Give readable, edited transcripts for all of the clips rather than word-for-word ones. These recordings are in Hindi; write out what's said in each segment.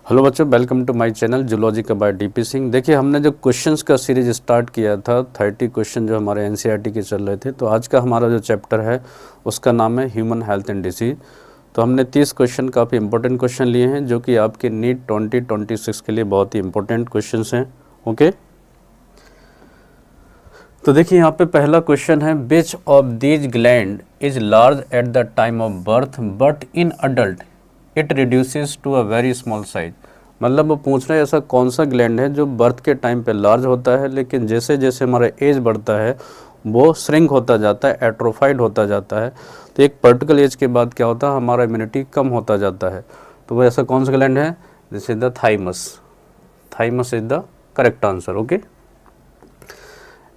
हेलो बच्चों, welcome to my channel zoology का बाय डीपी सिंह। देखिए, हमने जो क्वेश्चंस का सीरीज स्टार्ट किया था 30 क्वेश्चन जो हमारे एनसीईआरटी के चल रहे थे, तो आज का हमारा जो चैप्टर है उसका नाम है ह्यूमन हेल्थ एंड डिसीज। तो हमने 30 क्वेश्चन काफ़ी इंपॉर्टेंट क्वेश्चन लिए हैं जो कि आपके नीट 2026 के लिए बहुत ही इंपॉर्टेंट क्वेश्चन हैं। ओके, तो देखिए यहाँ पे पहला क्वेश्चन है, which of these gland is large at the time of birth but in adult it reduces to a very small size. मतलब वो पूछ रहे हैं ऐसा कौन सा ग्लैंड है जो बर्थ के टाइम पे लार्ज होता है, लेकिन जैसे जैसे हमारा एज बढ़ता है वो श्रिंक होता जाता है, एट्रोफाइड होता जाता है। तो एक पर्टिकुलर एज के बाद क्या होता है, हमारा इम्यूनिटी कम होता जाता है। तो वो ऐसा कौन सा ग्लैंड है? This is the thymus. Thymus is the correct answer. Okay,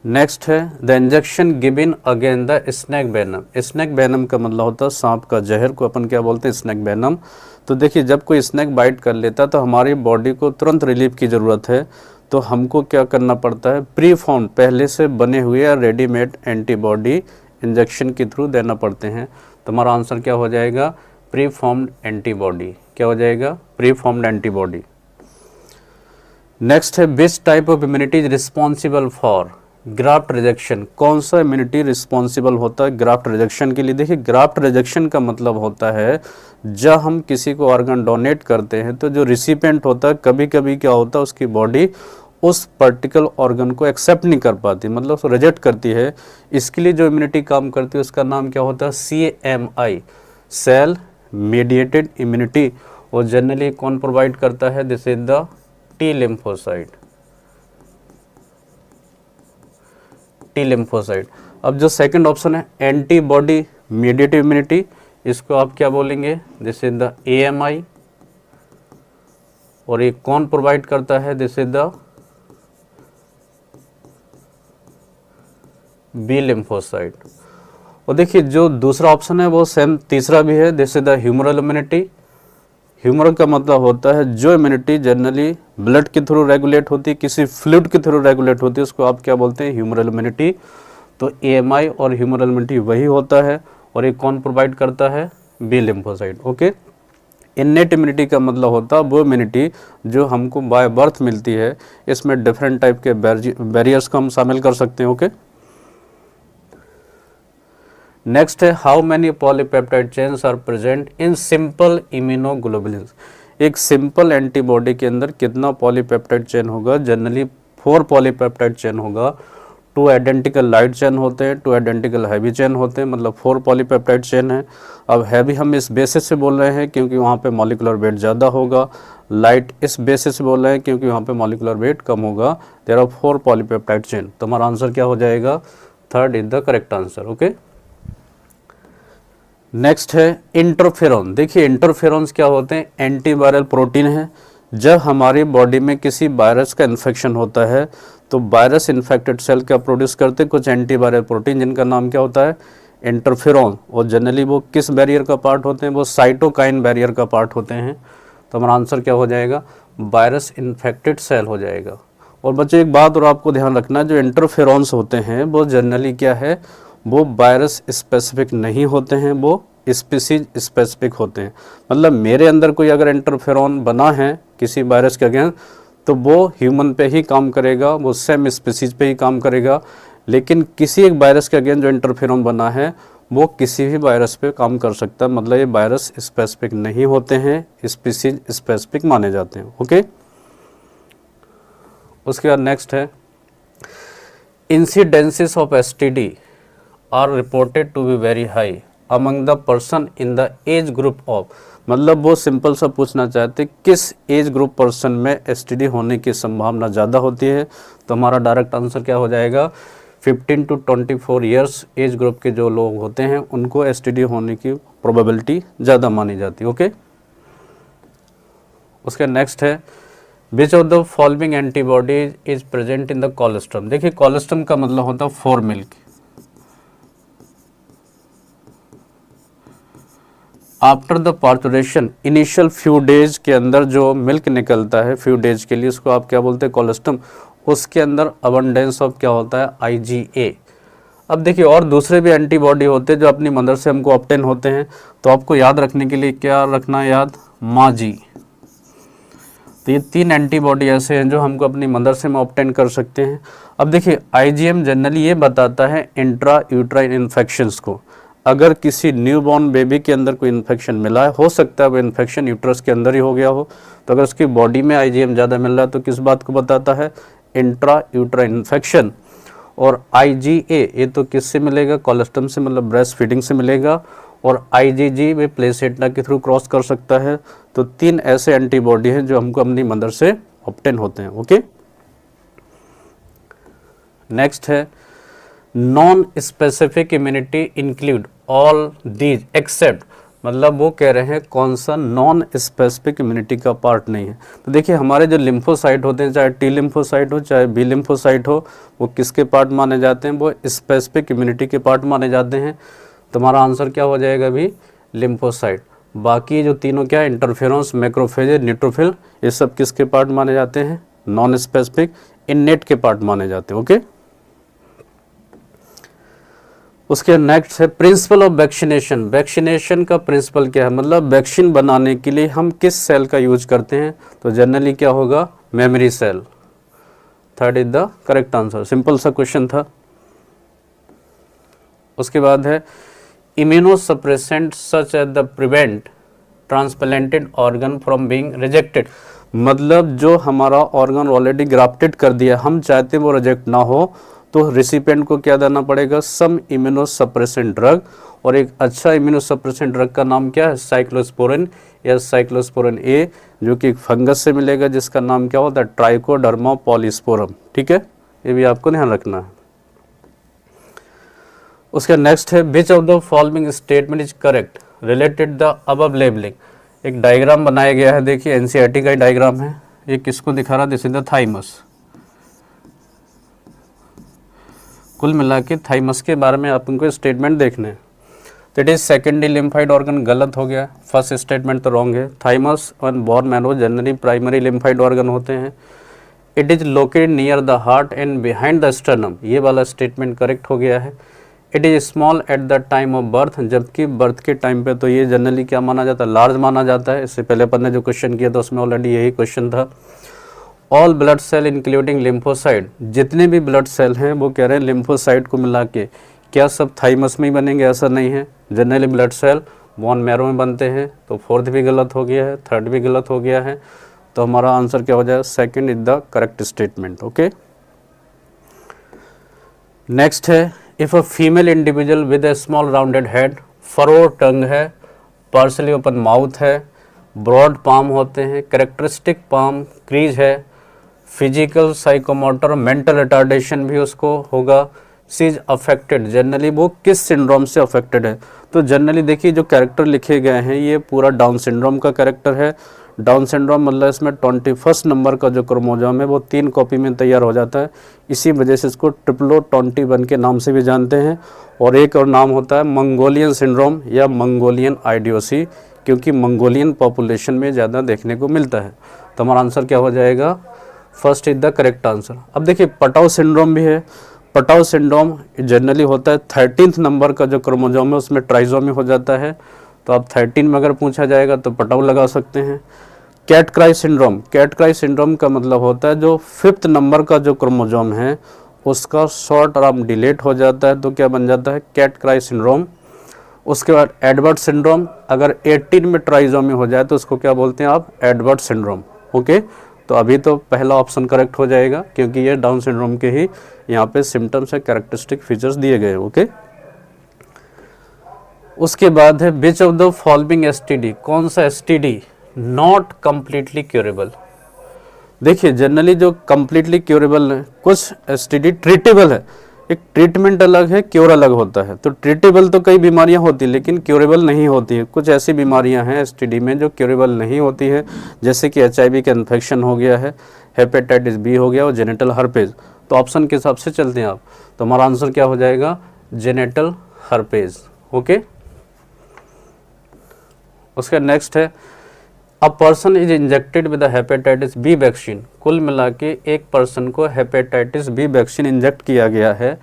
next है, the injection given again the snake venom. Snake venom का मतलब होता है सांप का जहर, को अपन क्या बोलते हैं? Snake venom. तो देखिए, जब कोई स्नेक बाइट कर लेता है तो हमारी बॉडी को तुरंत रिलीफ की ज़रूरत है। तो हमको क्या करना पड़ता है? प्री फॉर्म, पहले से बने हुए या रेडीमेड एंटीबॉडी इंजेक्शन के थ्रू देना पड़ते हैं। तो हमारा आंसर क्या हो जाएगा? Pre formed antibody. क्या हो जाएगा? Pre formed antibody. नेक्स्ट है, which type of immunity is responsible for graft rejection. कौन सा इम्यूनिटी रिस्पॉन्सिबल होता है ग्राफ्ट रिजेक्शन के लिए? देखिए, ग्राफ्ट रिजेक्शन का मतलब होता है जब हम किसी को ऑर्गन डोनेट करते हैं तो जो रिसिपेंट होता है कभी कभी क्या होता है, उसकी बॉडी उस पर्टिकुलर ऑर्गन को एक्सेप्ट नहीं कर पाती, मतलब रिजेक्ट करती है। इसके लिए जो इम्यूनिटी काम करती है उसका नाम क्या होता है? CMI, cell mediated immunity. और जनरली कौन प्रोवाइड करता है? This is the T lymphocyte. T lymphocyte. अब जो सेकंड ऑप्शन है एंटीबॉडी मीडिएटेड इम्यूनिटी, इसको आप क्या बोलेंगे? This is the AMI। और ये कौन प्रोवाइड करता है? This is the B lymphocyte. और देखिए, जो दूसरा ऑप्शन है वो सेम तीसरा भी है, this is the humoral immunity. Humoral का मतलब होता है जो इम्यूनिटी जनरली ब्लड के थ्रू रेगुलेट होती है, किसी फ्लूइड के थ्रू रेगुलेट होती है, उसको आप क्या बोलते हैं? Humoral immunity. तो AMI और ह्यूमरल इम्यूनिटी वही होता है। और ये कौन प्रोवाइड करता है? B lymphocyte. Okay, innate immunity का मतलब होता है वो इम्यूनिटी जो हमको बाय बर्थ मिलती है। इसमें डिफरेंट टाइप के बैरियर्स को हम शामिल कर सकते हैं। ओके, नेक्स्ट है, how many polypeptide chains are present in simple immunoglobulins. एक सिंपल एंटीबॉडी के अंदर कितना पॉलीपेप्टाइड चेन होगा? जनरली 4 पॉलीपेप्टाइड चेन होगा। 2 आइडेंटिकल लाइट चेन होते हैं, 2 आइडेंटिकल हैवी चेन होते हैं, मतलब 4 पॉलीपेप्टाइड चेन है। अब हैवी हम इस बेसिस से बोल रहे हैं क्योंकि वहाँ पे मॉलिकुलर वेट ज़्यादा होगा। लाइट इस बेसिस से बोल रहे हैं क्योंकि वहाँ पे मॉलिकुलर वेट कम होगा। There are 4 polypeptide chain. तो हमारा आंसर क्या हो जाएगा? Third is the correct answer. Okay, next है इंटरफेरॉन। देखिए, इंटरफेरॉन्स क्या होते हैं? एंटीवायरल प्रोटीन है। जब हमारी बॉडी में किसी वायरस का इन्फेक्शन होता है तो वायरस इन्फेक्टेड सेल क्या प्रोड्यूस करते हैं? कुछ एंटीवायरल प्रोटीन, जिनका नाम क्या होता है? इंटरफेरॉन। और जनरली वो किस बैरियर का पार्ट होते हैं? वो साइटोकाइन बैरियर का पार्ट होते हैं। तो हमारा आंसर क्या हो जाएगा? वायरस इन्फेक्टेड सेल हो जाएगा। और बच्चों, एक बात और आपको ध्यान रखना है, जो इंटरफेरॉन्स होते हैं वो जनरली क्या है, वो वायरस स्पेसिफिक नहीं होते हैं, वो स्पीसीज स्पेसिफिक होते हैं। मतलब मेरे अंदर कोई अगर इंटरफेरॉन बना है किसी वायरस के अगेंस्ट तो वो ह्यूमन पे ही काम करेगा, वो सेम स्पीसीज पे ही काम करेगा। लेकिन किसी एक वायरस के अगेंस्ट जो इंटरफेरॉन बना है वो किसी भी वायरस पे काम कर सकता है। मतलब ये वायरस स्पेसिफिक नहीं होते हैं, स्पीसीज स्पेसिफिक माने जाते हैं। ओके, उसके बाद नेक्स्ट है, incidences of STD are reported to be very high among the person in the age group of. मतलब वो सिंपल सा पूछना चाहते किस एज ग्रुप पर्सन में STD होने की संभावना ज़्यादा होती है। तो हमारा डायरेक्ट आंसर क्या हो जाएगा? 15 to 24 ईयर्स एज ग्रुप के जो लोग होते हैं उनको STD होने की प्रोबेबिलिटी ज़्यादा मानी जाती है। ओके, उसके नेक्स्ट है, which of the following antibodies is present in the colostrum. देखिए, कोलेस्ट्रम का मतलब होता है for milk. After the parturition, initial few days के अंदर जो मिल्क निकलता है फ्यू डेज के लिए, उसको आप क्या बोलते हैं? कोलेस्ट्रम। उसके अंदर अबंडेंस ऑफ क्या होता है? IgA। अब देखिए, और दूसरे भी एंटीबॉडी होते हैं जो अपनी मदर से हमको ऑब्टेन होते हैं। तो आपको याद रखने के लिए क्या रखना है याद? माँ जी। तो ये 3 एंटीबॉडी ऐसे हैं जो हमको अपनी मदर से में ऑब्टेन कर सकते हैं। अब देखिए आईजीएम जनरली ये बताता है इंट्रा यूट्राइन इन्फेक्शंस को। अगर किसी न्यूबॉर्न बेबी के अंदर कोई इन्फेक्शन मिला है, हो सकता है वो इन्फेक्शन यूट्रस के अंदर ही हो गया हो, तो अगर उसकी बॉडी में आईजीएम ज़्यादा मिल रहा है तो किस बात को बताता है, इंट्रा यूट्राइन इन्फेक्शन। और आईजीए ये तो किससे मिलेगा, कोलेस्ट्रम से, मतलब ब्रेस्ट फीडिंग से मिलेगा। और आईजीजी वे प्लेसेंटा के थ्रू क्रॉस कर सकता है। तो 3 ऐसे एंटीबॉडी हैं जो हमको अपनी मदर से ऑब्टेन होते हैं। ओके, नेक्स्ट है non specific immunity include all these except, मतलब वो कह रहे हैं कौन सा नॉन स्पेसिफिक इम्यूनिटी का पार्ट नहीं है। तो देखिए हमारे जो लिम्फोसाइट होते हैं, चाहे टी लिम्फोसाइट हो चाहे बी लिम्फोसाइट हो, वो किसके पार्ट माने जाते हैं, वो स्पेसिफिक इम्यूनिटी के पार्ट माने जाते हैं। तुम्हारा आंसर क्या हो जाएगा अभी, लिम्फोसाइट। बाकी जो तीनों क्या है, इंटरफेरोन्स, मैक्रोफेज, न्यूट्रोफिल, ये सब किसके पार्ट माने जाते हैं, नॉन स्पेसिफिक इननेट के पार्ट माने जाते हैं। ओके, उसके नेक्स्ट है प्रिंसिपल ऑफ वैक्सीनेशन। वैक्सीनेशन का प्रिंसिपल क्या है, मतलब वैक्सीन बनाने के लिए हम किस सेल का यूज करते हैं, तो जनरली क्या होगा, memory cell. Third is the correct answer, simple सा क्वेश्चन था। उसके बाद है immunosuppressant such as the prevent transplanted organ from being rejected, मतलब जो हमारा ऑर्गन ऑलरेडी ग्राफ्टेड कर दिया, हम चाहते हैं वो रिजेक्ट ना हो, तो रिसिपिएंट को क्या देना पड़ेगा, सम इम्यूनोसप्रेसेंट ड्रग। और एक अच्छा इम्यूनोसप्रेसेंट ड्रग का नाम क्या है, साइक्लोस्पोरिन या साइक्लोस्पोरिन ए, जो कि एक फंगस से मिलेगा जिसका नाम क्या होता है, ट्राइकोडर्मा पॉलीस्पोरम। ठीक है, ये भी आपको ध्यान रखना है। उसका नेक्स्ट है which of the following statement is correct related the above labelling. एक डायग्राम बनाया गया है, देखिए एनसीईआरटी का डायग्राम है। ये किसको दिखा रहा, दिस इज द थाइमस। कुल मिला के थाइमस के बारे में आपको स्टेटमेंट देखने हैं। तो it is secondary lymphoid organ, गलत हो गया, फर्स्ट स्टेटमेंट तो रॉन्ग है। थाइमस और bone marrow generally primary lymphoid organ होते हैं। It is located near the heart and behind the sternum, ये वाला स्टेटमेंट करेक्ट हो गया है। It is small eight the time of birth, जबकि बर्थ के टाइम पे तो ये जनरली क्या माना जाता है, लार्ज माना जाता है। इससे पहले अपन ने जो क्वेश्चन किया था उसमें ऑलरेडी यही क्वेश्चन था। All blood cell including lymphocyte, जितने भी ब्लड सेल हैं वो कह रहे हैं लिम्फोसाइट को मिला के, क्या सब थाइमस में ही बनेंगे, ऐसा नहीं है। Generally blood cell bone marrow में बनते हैं। तो फोर्थ भी गलत हो गया है, थर्ड भी गलत हो गया है। तो हमारा आंसर क्या हो जाएगा, second is the correct statement. Okay, next है if a female individual with a small rounded head, furrow tongue है, पार्सली ओपन माउथ है, ब्रॉड पाम होते हैं, कैरेक्टरिस्टिक पाम क्रीज है, फिजिकल साइकोमोटर मेंटल रिटार्डेशन भी उसको होगा, सी इज अफेक्टेड, जनरली वो किस सिंड्रोम से अफेक्टेड है। तो जनरली देखिए जो कैरेक्टर लिखे गए हैं ये पूरा डाउन सिंड्रोम का कैरेक्टर है। डाउन सिंड्रोम मतलब इसमें 21 नंबर का जो क्रोमोसोम है वो 3 कॉपी में तैयार हो जाता है, इसी वजह से इसको ट्रिप्लो 21 के नाम से भी जानते हैं। और एक और नाम होता है मंगोलियन सिंड्रोम या मंगोलियन आइडियोसी, क्योंकि मंगोलियन पॉपुलेशन में ज़्यादा देखने को मिलता है। तो हमारा आंसर क्या हो जाएगा, first is the correct answer. अब देखिए पटाउ सिंड्रोम भी है। पटाउ सिंड्रोम जनरली होता है 13th नंबर का जो क्रोमोसोम है उसमें ट्राइसोमी हो जाता है। तो आप 13 में अगर पूछा जाएगा तो पटाउ लगा सकते हैं। Cat cry syndrome, cat cry syndrome का मतलब होता है जो 5th नंबर का जो क्रोमोसोम है उसका शॉर्ट आर्म डिलीट हो जाता है, तो क्या बन जाता है, कैट क्राई सिंड्रोम। उसके बाद एडवर्ड सिंड्रोम, अगर 18 में ट्राइसोमी हो जाए तो उसको क्या बोलते हैं आप, एडवर्ड सिंड्रोम। ओके, तो अभी तो पहला ऑप्शन करेक्ट हो जाएगा क्योंकि ये डाउन सिंड्रोम के ही यहाँ पे सिम्टम्स है, कैरेक्टरिस्टिक फीचर्स दिए गए। ओके, उसके बाद है which of the following STD, कौन सा एसटीडी नॉट कम्प्लीटली क्यूरेबल। देखिए जनरली जो कम्प्लीटली क्यूरेबल है, कुछ एसटीडी ट्रीटेबल है, एक ट्रीटमेंट अलग है, क्योर अलग होता है। तो ट्रीटेबल तो कई बीमारियां होती हैं लेकिन क्यूरेबल नहीं होती है। कुछ ऐसी बीमारियां हैं एसटीडी में जो क्यूरेबल नहीं होती है, जैसे कि एचआईवी का इन्फेक्शन हो गया है, हेपेटाइटिस बी हो गया और जेनेटल हर्पेज। तो ऑप्शन के हिसाब से चलते हैं आप, तो हमारा आंसर क्या हो जाएगा, जेनेटल हर्पेज। ओके, उसका नेक्स्ट है a person is injected with hepatitis B vaccine. कुल मिला के एक पर्सन को हेपेटाइटिस बी वैक्सीन इंजेक्ट किया गया है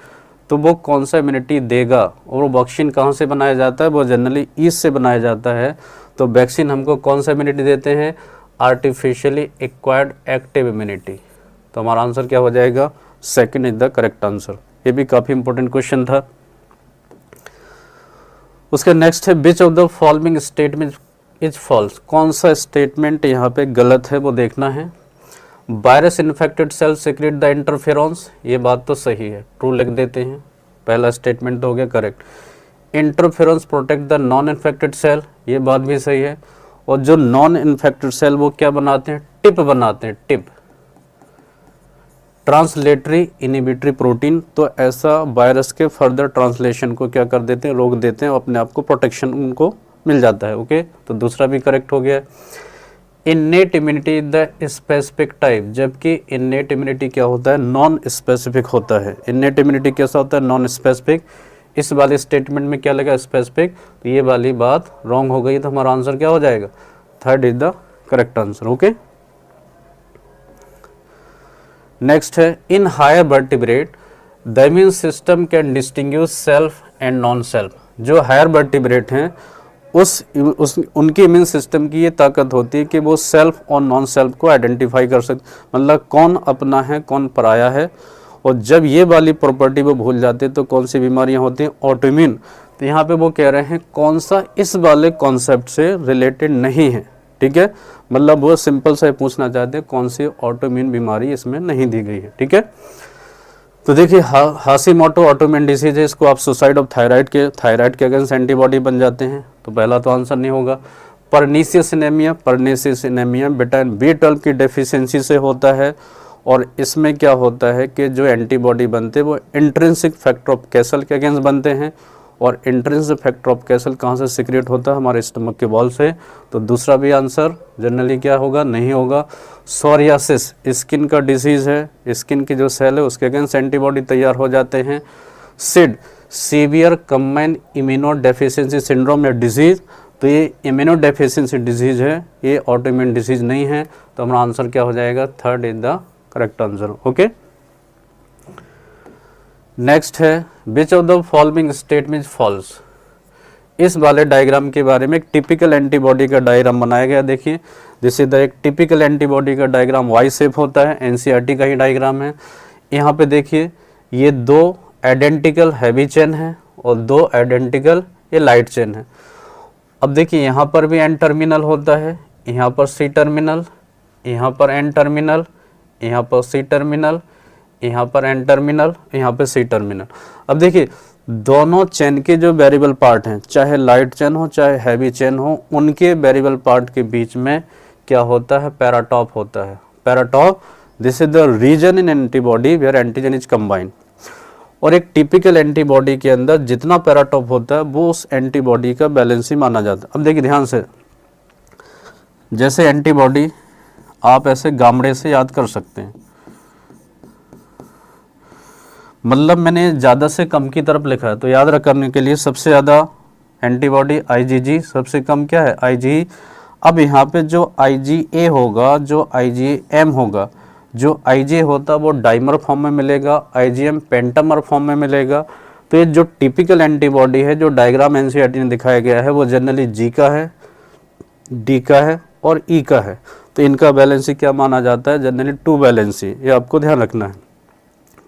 तो वो कौन सा इम्यूनिटी देगा, और वो वैक्सीन कहाँ से बनाया जाता है, वो जनरली ईस्ट से बनाया जाता है। तो वैक्सीन हमको कौन सा इम्यूनिटी देते हैं, आर्टिफिशियली एक्वायर्ड एक्टिव इम्यूनिटी। तो हमारा आंसर क्या हो जाएगा, second is the correct answer. ये भी काफ़ी इंपॉर्टेंट क्वेश्चन था। उसके नेक्स्ट है which of the following statement is false. कौन सा स्टेटमेंट यहाँ पे गलत है वो देखना है। Virus infected cell secrete the interferons, ये बात तो सही है, ट्रू लिख देते हैं, पहला स्टेटमेंट तो हो गया correct. Interferons protect the non infected cell, ये बात भी सही है। और जो नॉन इन्फेक्टेड सेल वो क्या बनाते हैं, टिप बनाते हैं, टिप। ट्रांसलेटरी इनहिबिटरी प्रोटीन, तो ऐसा वायरस के फर्दर ट्रांसलेशन को क्या कर देते हैं, रोक देते हैं, अपने आप को प्रोटेक्शन उनको मिल जाता है। ओके, तो दूसरा भी करेक्ट हो गया। Innate immunity the specific type, जबकि इन्नेट इम्यूनिटी क्या होता है, नॉन स्पेसिफिक होता है। इन्नेट इम्यूनिटी कैसा होता है, नॉन स्पेसिफिक। इस वाले स्टेटमेंट में क्या लगा, स्पेसिफिक, तो ये वाली बात रॉन्ग हो गई, तो हमारा आंसर क्या हो जाएगा, third is the correct answer. Okay, next है in higher vertebrate the immune system can distinguish self and non self. जो हायर वर्टिब्रेट हैं उनकी इम्यून सिस्टम की ये ताकत होती है कि वो सेल्फ और नॉन सेल्फ को आइडेंटिफाई कर सकते, मतलब कौन अपना है कौन पराया है। और जब ये वाली प्रॉपर्टी वो भूल जाते हैं तो कौन सी बीमारियां होती हैं, ऑटोइम्यून। तो यहाँ पे वो कह रहे हैं कौन सा इस वाले कॉन्सेप्ट से रिलेटेड नहीं है, ठीक है, मतलब वो सिंपल सा पूछना चाहते हैं कौन सी ऑटोइम्यून बीमारी इसमें नहीं दी गई है, ठीक है। तो देखिए हाशिमोटो ऑटोइम्यून डिसीज है, इसको आप सुसाइड ऑफ थायराइड के अगेंस्ट एंटीबॉडी बन जाते हैं, तो पहला तो आंसर नहीं होगा। परनीसियस एनीमिया विटामिन B12 की डेफिशिएंसी से होता है। और इसमें क्या होता है कि जो एंटीबॉडी बनते हैं वो इंट्रिंसिक फैक्टर ऑफ कैसल के अगेंस्ट बनते हैं। और इंट्रिंसिक फैक्टर ऑफ कैसल कहाँ से सीक्रेट होता है, हमारे स्टमक के वॉल से। तो दूसरा भी आंसर जनरली क्या होगा, नहीं होगा। सोरियासिस स्किन का डिजीज़ है, स्किन की जो सेल है उसके अगेंस्ट एंटीबॉडी तैयार हो जाते हैं। SCID severe combined immuno deficiency syndrome या डिजीज़, तो ये इम्यूनो डेफिशिएंसी डिजीज़ है, ये ऑटोइम्यून डिजीज़ नहीं है। तो हमारा आंसर क्या हो जाएगा, third is the correct answer. Okay, next है which of the following statement false. इस वाले डायग्राम के बारे में एक टिपिकल एंटीबॉडी का डायग्राम बनाया गया। देखिए दिस इज द एक टिपिकल एंटीबॉडी का डायग्राम वाई शेप होता है, एनसीईआरटी का ही डायग्राम है। यहाँ पे देखिए ये दो आइडेंटिकल हैवी चेन है और दो आइडेंटिकल ये लाइट चेन है। अब देखिए यहाँ पर भी एन टर्मिनल होता है, यहाँ पर सी टर्मिनल, यहाँ पर एन टर्मिनल, यहाँ पर सी टर्मिनल, यहाँ पर एन टर्मिनल, यहाँ पे सी टर्मिनल। अब देखिए दोनों चेन के जो वेरिएबल पार्ट हैं, चाहे लाइट चेन हो चाहे हैवी चेन हो, उनके वेरिएबल पार्ट के बीच में क्या होता है, पैराटॉप होता है। Paratope, this is the region in antibody where antigen is combined. और एक टिपिकल एंटीबॉडी के अंदर जितना पैराटॉप होता है वो उस एंटीबॉडी का बैलेंस ही माना जाता है। अब देखिए ध्यान से, जैसे एंटीबॉडी आप ऐसे गामड़े से याद कर सकते हैं, मतलब मैंने ज़्यादा से कम की तरफ लिखा है, तो याद रखने के लिए सबसे ज़्यादा एंटीबॉडी IgG, सबसे कम क्या है IgE। अब यहाँ पे जो IgA होगा, जो IgM होगा, जो IgA होता है वो डाइमर फॉर्म में मिलेगा, IgM पेंटामर फॉर्म में मिलेगा। तो ये जो टिपिकल एंटीबॉडी है जो डायग्राम एनसीईआरटी में दिखाया गया है वो जनरली G का है, D का है और E का है। तो इनका बैलेंसी क्या माना जाता है, जनरली 2 बैलेंसी, ये आपको ध्यान रखना है,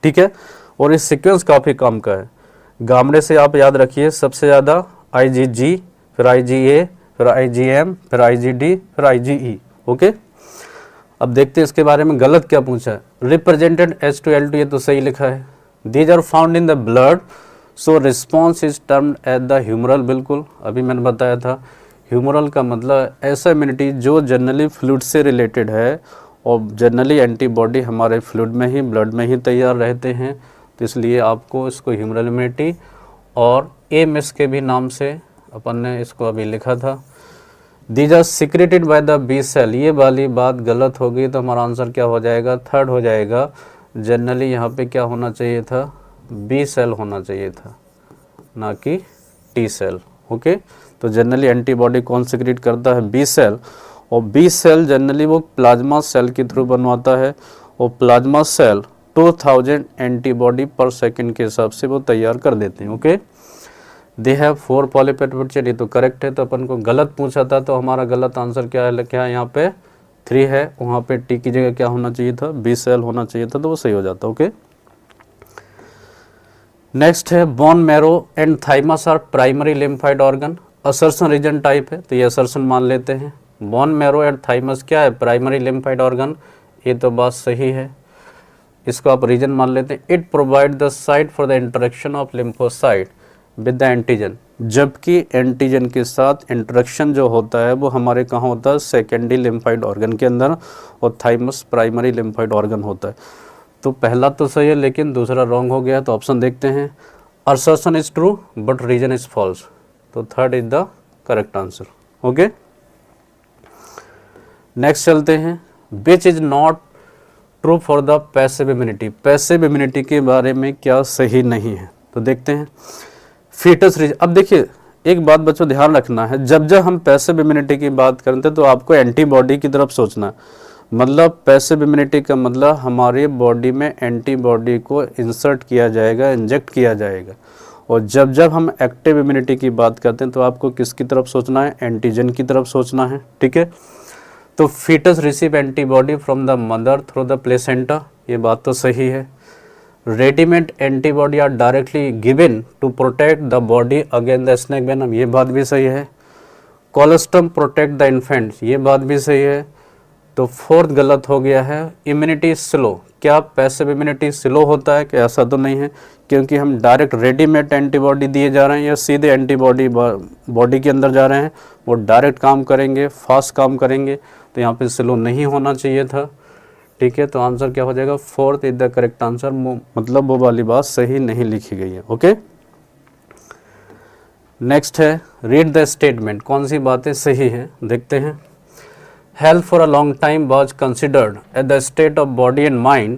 ठीक है। और इस सीक्वेंस काफ़ी कम का है। गामड़े से आप याद रखिए सबसे ज़्यादा IgG, फिर IgA, फिर IgM, फिर IgD, फिर IgE। ओके, अब देखते हैं इसके बारे में गलत क्या पूछा है। रिप्रेजेंटेड H2L2, ये तो सही लिखा है। These are found in the blood, so response is termed at the humoral. बिल्कुल अभी मैंने बताया था, ह्यूमरल का मतलब ऐसा इम्यूनिटी जो जनरली फ्लूइड से रिलेटेड है, और जनरली एंटीबॉडी हमारे फ्लूइड में ही, ब्लड में ही तैयार रहते हैं, तो इसलिए आपको इसको ह्यूमरल इम्यूनिटी और AMS के भी नाम से अपन ने इसको अभी लिखा था। These are secreted by the B cell, ये वाली बात गलत हो गई, तो हमारा आंसर क्या हो जाएगा, थर्ड हो जाएगा। जनरली यहाँ पे क्या होना चाहिए था, बी सेल होना चाहिए था, ना कि टी सेल। ओके, तो जनरली एंटीबॉडी कौन सिक्रेट करता है, बी सेल। और बी सेल जनरली वो प्लाज्मा सेल के थ्रू बनवाता है, और प्लाज्मा सेल 2000 एंटीबॉडी पर सेकंड के हिसाब से वो तैयार कर देते हैं। Okay, they have 4 polypeptide chain, ये तो करेक्ट है। तो अपन को गलत पूछा था, तो हमारा गलत आंसर क्या है, क्या है यहाँ पे 3 है, वहाँ पे टी की जगह क्या होना चाहिए था, बी सेल होना चाहिए था, तो वो सही हो जाता। ओके, नेक्स्ट है bone marrow and thymus are primary lymphoid organ, assertion reason type है, तो ये असर्शन मान लेते हैं। बोन मैरो एंड थाइमस क्या है, प्राइमरी लिम्फाइड ऑर्गन, ये तो बात सही है, इसको आप रीजन मान लेते हैं। It provide the site for the interaction of lymphocyte with the antigen, जबकि एंटीजन के साथ इंटरेक्शन जो होता है वो हमारे कहाँ होता है, सेकेंडरी लिम्फाइड ऑर्गन के अंदर, और थाइमस प्राइमरी लिम्फाइड ऑर्गन होता है। तो पहला तो सही है लेकिन दूसरा रॉन्ग हो गया, तो ऑप्शन देखते हैं। Assertion is true but reason is false, तो third is the correct answer. Okay, next चलते हैं। Which is not true for the passive immunity, passive immunity के बारे में क्या सही नहीं है, तो देखते हैं। फीटस रीजन, अब देखिए एक बात बच्चों ध्यान रखना है, जब जब हम पैसिव इम्यूनिटी की बात करते हैं तो आपको एंटीबॉडी की तरफ सोचना है। मतलब पैसिव इम्यूनिटी का मतलब हमारी बॉडी में एंटीबॉडी को इंसर्ट किया जाएगा, इंजेक्ट किया जाएगा। और जब जब हम एक्टिव इम्यूनिटी की बात करते हैं तो आपको किसकी तरफ सोचना है, एंटीजन की तरफ सोचना है। ठीक है, तो foetus receive antibody from the mother through the placenta, ये बात तो सही है। Readymade antibody are directly given to protect the body against the snake venom, ये बात भी सही है। कोलेस्ट्रम प्रोटेक्ट द इन्फेंट्स, ये बात भी सही है। तो फोर्थ गलत हो गया है। इम्यूनिटी स्लो, क्या पैसिव इम्यूनिटी स्लो होता है, कि ऐसा तो नहीं है, क्योंकि हम डायरेक्ट रेडीमेड एंटीबॉडी दिए जा रहे हैं या सीधे एंटीबॉडी बॉडी के अंदर जा रहे हैं, वो डायरेक्ट काम करेंगे, फास्ट काम करेंगे, तो यहाँ पे स्लो नहीं होना चाहिए था। ठीक है, तो आंसर क्या हो जाएगा, fourth is the correct answer, मतलब वो वाली बात सही नहीं लिखी गई है। ओके, नेक्स्ट है रीड द स्टेटमेंट, कौन सी बातें सही हैं देखते हैं। Health for a long time was considered as the state of body and mind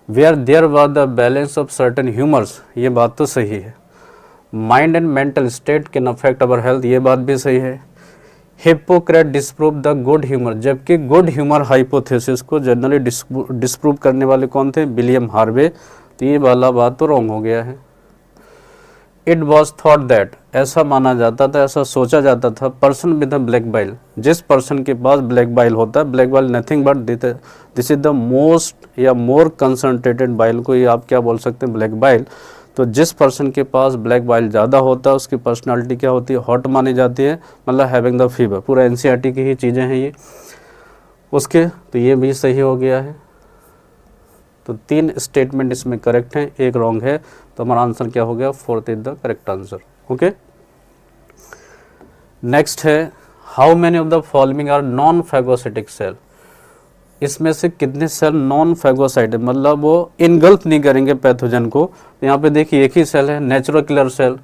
where there was the balance of certain humors, ये बात तो सही है। Mind and mental state can affect our health, ये बात भी सही है। Hippocrates disproved the good humor, जबकि good humor hypothesis को जनरली डिस्प्रूव करने वाले कौन थे, विलियम हार्वे, तो ये वाला बात तो रॉन्ग हो गया है। इट वॉज थॉट दैट, ऐसा माना जाता था, ऐसा सोचा जाता था, person with a black bile, जिस पर्सन के पास ब्लैक बाइल होता है, black bile nothing but this is the most या मोर कंसनट्रेटेड बाइल को ये आप क्या बोल सकते हैं, ब्लैक बाइल। तो जिस पर्सन के पास ब्लैक बाइल ज़्यादा होता है उसकी पर्सनालिटी क्या होती है, हॉट मानी जाती है, मतलब हैविंग द फीवर, पूरा एनसीईआरटी की ही चीज़ें हैं ये उसके, तो ये भी सही हो गया है। तो 3 स्टेटमेंट इसमें करेक्ट हैं, एक रॉन्ग है, तो हमारा आंसर क्या हो गया, fourth is the correct answer. Okay, next है how many of the following are non phagocytic cell, इसमें से कितने सेल नॉन फैगोसाइटिक, मतलब वो इनगल्फ नहीं करेंगे पैथोजन को। तो यहाँ पे देखिए एक ही सेल है, नेचुरल किलर सेल,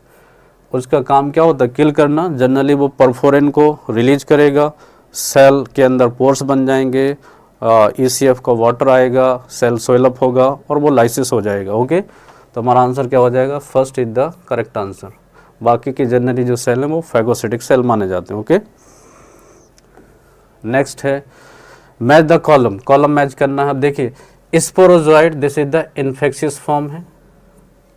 उसका काम क्या होता है, किल करना। जनरली वो परफोरिन को रिलीज करेगा, सेल के अंदर पोर्स बन जाएंगे, ECF का वाटर आएगा, सेल सोइलअप होगा और वो लाइसिस हो जाएगा। ओके, तो हमारा आंसर क्या हो जाएगा, first is the correct answer. बाकी के जनरली जो सेल हैं वो फैगोसिटिक सेल माने जाते हैं। ओके, नेक्स्ट है match the column, column match करना है। अब देखिए sporozoite, this is the infectious form है,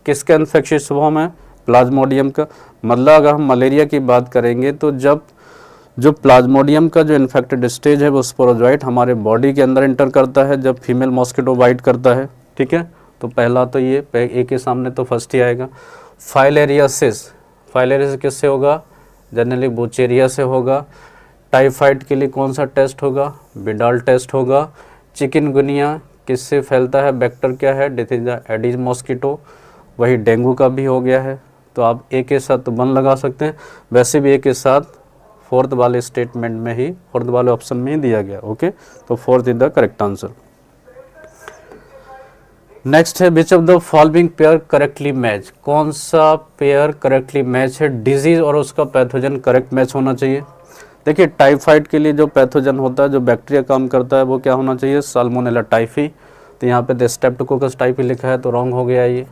किसका इन्फेक्शियस फॉर्म है, प्लाज्मोडियम का। मतलब अगर हम मलेरिया की बात करेंगे तो जब जो प्लाज्मोडियम का जो इन्फेक्टेड स्टेज है वो स्पोरोजोइट हमारे बॉडी के अंदर इंटर करता है जब फीमेल मॉस्किटो बाइट करता है। ठीक है, तो पहला तो ये एक के सामने तो फर्स्ट ही आएगा। फाइलेरियासिस, फाइलेरियासिस किससे होगा, जनरली बुचेरिया से होगा। टाइफाइड के लिए कौन सा टेस्ट होगा, बिडाल टेस्ट होगा। चिकनगुनिया किससे फैलता है, वेक्टर क्या है, डिथीजा एडिस मॉस्किटो, वही डेंगू का भी हो गया है। तो आप एक के साथ तो बन लगा सकते हैं, वैसे भी एक के साथ फोर्थ वाले स्टेटमेंट में ही, फोर्थ वाले ऑप्शन में ही दिया गया। ओके, तो fourth is the correct answer. Next है which of the following pair correctly match, कौन सा पेयर करेक्टली मैच है, डिजीज और उसका पैथोजन करेक्ट मैच होना चाहिए। देखिए टाइफाइड के लिए जो पैथोजन होता है, जो बैक्टीरिया काम करता है, वो क्या होना चाहिए, साल्मोनेला टाइफी। तो यहाँ पे द स्ट्रेप्टोकोकस टाइफी लिखा है तो रॉन्ग हो गया ये।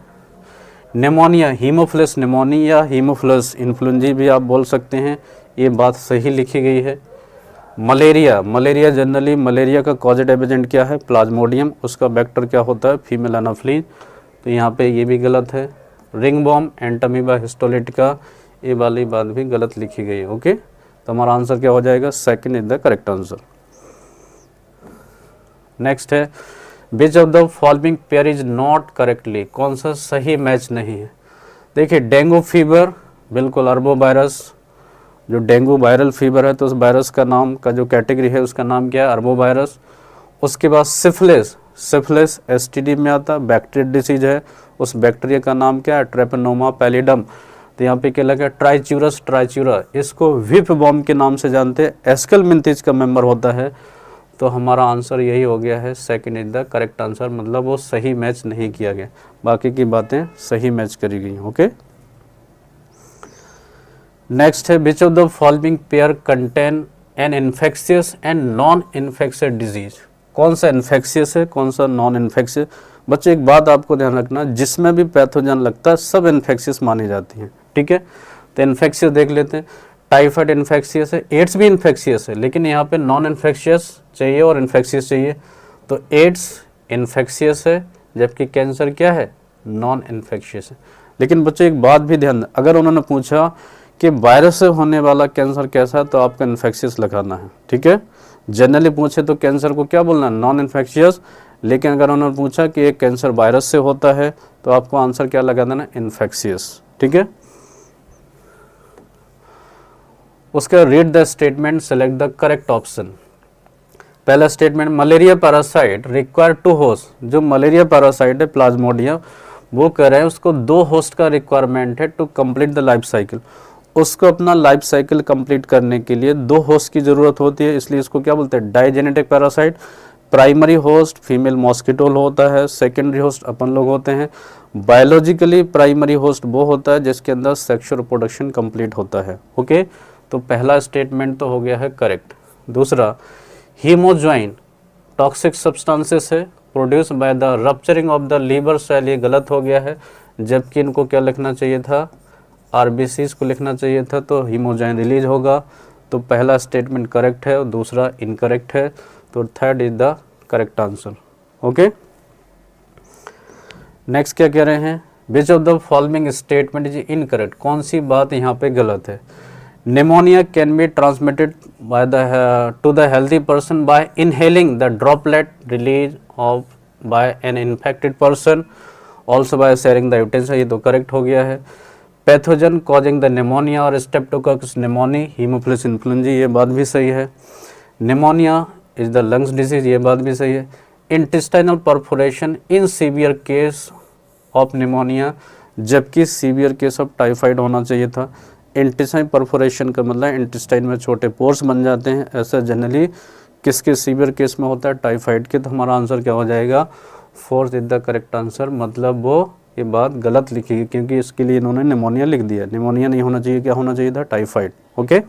निमोनिया, हीमोफिलस निमोनी या हीमोफिलस इन्फ्लुएंजी भी आप बोल सकते हैं, ये बात सही लिखी गई है। मलेरिया, मलेरिया जनरली मलेरिया का कॉजेटिव एजेंट क्या है, प्लाज्मोडियम, उसका वेक्टर क्या होता है, फीमेल एनाफ्लीज, तो यहाँ पे ये भी गलत है। रिंग बॉम, एंटामीबा हिस्टोलिटिका, ये वाली बात भी गलत लिखी गई है। ओके, तो हमारा आंसर क्या हो जाएगा, second is the correct answer. Next है which of the following pair is not correctly, कौन सा सही मैच नहीं है। देखिए डेंगू फीवर बिल्कुल अरबो वायरस, जो डेंगू वायरल फीवर है तो उस वायरस का नाम का जो कैटेगरी है उसका नाम क्या है, अरबो वायरस। उसके बाद सिफिलिस, सिफिलिस एसटीडी में आता है, बैक्टीरियल डिसीज है, उस बैक्टीरिया का नाम क्या है, ट्रेपनोमा पैलिडम। तो यहाँ पे क्या लगा ट्राइच्यूरस ट्राइच्यूरा, इसको विप बॉम के नाम से जानते हैं, एस्कल मिंथिज का मेंबर होता है। तो हमारा आंसर यही हो गया है, second is the correct answer, मतलब वो सही मैच नहीं किया गया, बाकी की बातें सही मैच करी गई। ओके, नेक्स्ट है which of the following pair contain an infectious and non infectious disease, कौन सा इन्फेक्शियस है कौन सा नॉन इन्फेक्शियस। बच्चे एक बात आपको ध्यान रखना, जिसमें भी पैथोजन लगता है सब इन्फेक्शियस मानी जाती हैं, ठीक है। तो इन्फेक्शियस देख लेते हैं, टाइफाइड इन्फेक्शियस है, एड्स भी इन्फेक्शियस है, लेकिन यहाँ पे नॉन इन्फेक्शियस चाहिए और इन्फेक्शियस चाहिए। तो एड्स इन्फेक्शियस है, जबकि कैंसर क्या है, नॉन इन्फेक्शियस है। लेकिन बच्चे एक बात भी ध्यान, अगर उन्होंने पूछा कि वायरस से होने वाला कैंसर कैसा है तो आपको इन्फेक्शियस लगाना है, ठीक है। जनरली पूछे तो कैंसर को क्या बोलना है, नॉन इन्फेक्शियस। लेकिन अगर उन्होंने पूछा कि एक कैंसर वायरस से होता है तो आपको आंसर क्या लगा देना, इन्फेक्शियस, ठीक है। उसके read the statement, select the correct option. पहला statement, malaria parasite require 2 host, जो मलेरिया पैरासाइट है प्लाज्मोडियम, वो कह रहे हैं उसको 2 होस्ट का रिक्वायरमेंट है to complete the life cycle. उसको अपना लाइफ साइकिल कंप्लीट करने के लिए 2 होस्ट की ज़रूरत होती है, इसलिए इसको क्या बोलते हैं, digenetic parasite. Primary host female mosquito होता है, सेकेंडरी होस्ट अपन लोग होते हैं। बायोलॉजिकली प्राइमरी होस्ट वो होता है जिसके अंदर सेक्सुअल रिप्रोडक्शन कंप्लीट होता है। ओके, तो पहला स्टेटमेंट तो हो गया है करेक्ट। दूसरा, हीमोज्वाइन टॉक्सिक सब्सटेंसेस है produce by the rupturing of the liver cell, ये गलत हो गया है, जबकि इनको क्या लिखना चाहिए था, आरबीसीज को लिखना चाहिए था, तो हीमोज्वाइन रिलीज होगा। तो पहला स्टेटमेंट करेक्ट है और दूसरा इनकरेक्ट है, तो third is the correct answer. Okay, next क्या कह रहे हैं, which of the following statement is incorrect, कौन सी बात यहाँ पे गलत है। Pneumonia can be transmitted by the to the healthy person by inhaling the droplet release of by an infected person, also by sharing the utensil, ये तो करेक्ट हो गया है। पैथोजन कॉजिंग द निमोनिया और स्टेप्टोकोकस निमोनी, हीमोफिलस इन्फ्लुएंजा, ये बात भी सही है। Pneumonia is the lungs disease, ये बात भी सही है। Intestinal perforation in severe case of pneumonia, जबकि सीवियर केस ऑफ टाइफाइड होना चाहिए था। इंटेस्टाइन परफोरेशन का मतलब इंटेस्टाइन में छोटे पोर्स बन जाते हैं, ऐसा जनरली किसके सीवियर केस में होता है, टाइफाइड के। तो हमारा आंसर क्या हो जाएगा, fourth is the correct answer, मतलब वो ये बात गलत लिखी है क्योंकि इसके लिए इन्होंने निमोनिया लिख दिया, निमोनिया नहीं होना चाहिए, क्या होना चाहिए था, टाइफाइड। ओके,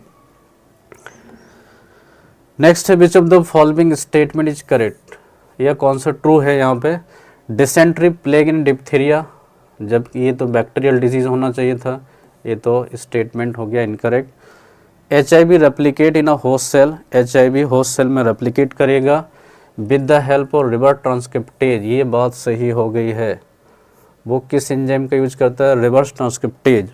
नेक्स्ट है which of the following statement is correct, यह कौन सा ट्रू है यहाँ पे, डिसेंट्री प्लेग इन डिप्थीरिया, जबकि ये तो बैक्टीरियल डिजीज होना चाहिए था, ये तो स्टेटमेंट हो गया incorrect. HIV replicate in a host cell, HIV host cell में रेप्लिकेट करेगा with the help of reverse transcriptase, ये बात सही हो गई है। वो किस एंजाइम का यूज करता है, reverse transcriptase.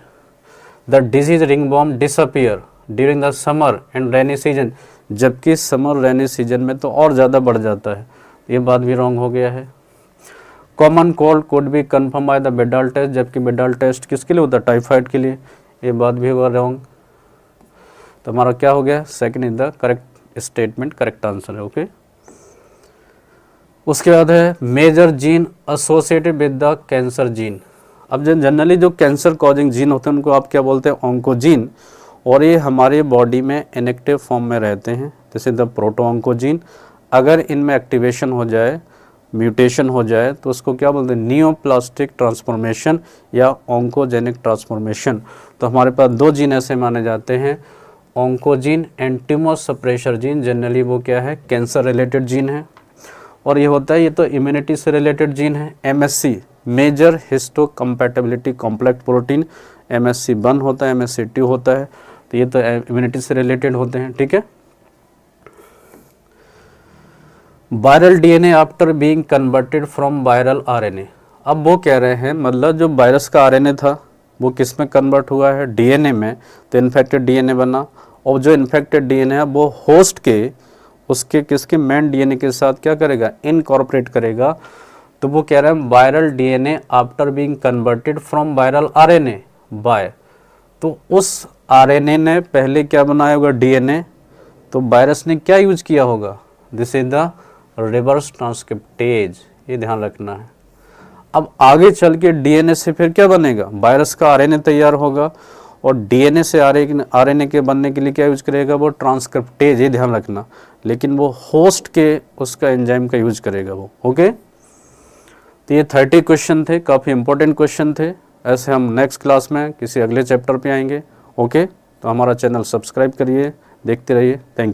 The disease ringworm disappear during the summer and rainy season, जबकि समर रेनी सीजन में तो और ज़्यादा बढ़ जाता है, ये बात भी रॉन्ग हो गया है। Common cold could be confirm by the Widal test, जबकि बेडाल टेस्ट किसके लिए होता है, टाइफाइड के लिए, ये बात भी हुआ रॉन्ग। तो हमारा क्या हो गया, second is the correct statement, correct answer है। ओके, उसके बाद है major gene associated with the cancer gene. अब जनरली जो कैंसर कॉजिंग जीन होते हैं उनको आप क्या बोलते हैं, ऑन्कोजीन, और ये हमारे बॉडी में इनएक्टिव फॉर्म में रहते हैं, जैसे द प्रोटो ऑन्कोजीन। अगर इनमें एक्टिवेशन हो जाए, म्यूटेशन हो जाए, तो उसको क्या बोलते हैं, नियोप्लास्टिक ट्रांसफॉर्मेशन या ऑन्कोजेनिक ट्रांसफॉर्मेशन। तो हमारे पास 2 जीन ऐसे माने जाते हैं, oncogene and tumour suppressor gene. Generally वो क्या है, कैंसर रिलेटेड जीन है, और ये होता है, ये तो इम्यूनिटी से रिलेटेड जीन है। MSC major histo compatibility complex protein, MSC 1 होता है, MSC 2 होता है, तो ये तो इम्यूनिटी से रिलेटेड होते हैं, ठीक है। Viral DNA after being converted from viral RNA, अब वो कह रहे हैं मतलब जो वायरस का RNA था वो किस में कन्वर्ट हुआ है, DNA में, तो इन्फेक्टेड DNA बना, और जो इन्फेक्टेड DNA है वो होस्ट के उसके किसके मेन डीएनए के साथ क्या करेगा, इनकॉर्पोरेट करेगा। तो वो कह रहा है viral DNA after being converted from viral RNA by, तो उस आरएनए ने पहले क्या बनाया होगा, डीएनए, तो वायरस ने क्या यूज किया होगा, this is the reverse transcriptase, ये ध्यान रखना है। अब आगे चल के डीएनए से फिर क्या बनेगा, वायरस का आरएनए तैयार होगा और डीएनए से आरएनए के बनने के लिए क्या यूज करेगा, वो ट्रांसक्रिप्टेज, ये ध्यान रखना, लेकिन वो होस्ट के उसका एंजाइम का यूज करेगा वो। ओके, तो ये 30 क्वेश्चन थे, काफ़ी इंपॉर्टेंट क्वेश्चन थे। ऐसे हम नेक्स्ट क्लास में किसी अगले चैप्टर पे आएंगे। ओके, तो हमारा चैनल सब्सक्राइब करिए, देखते रहिए। Thank you.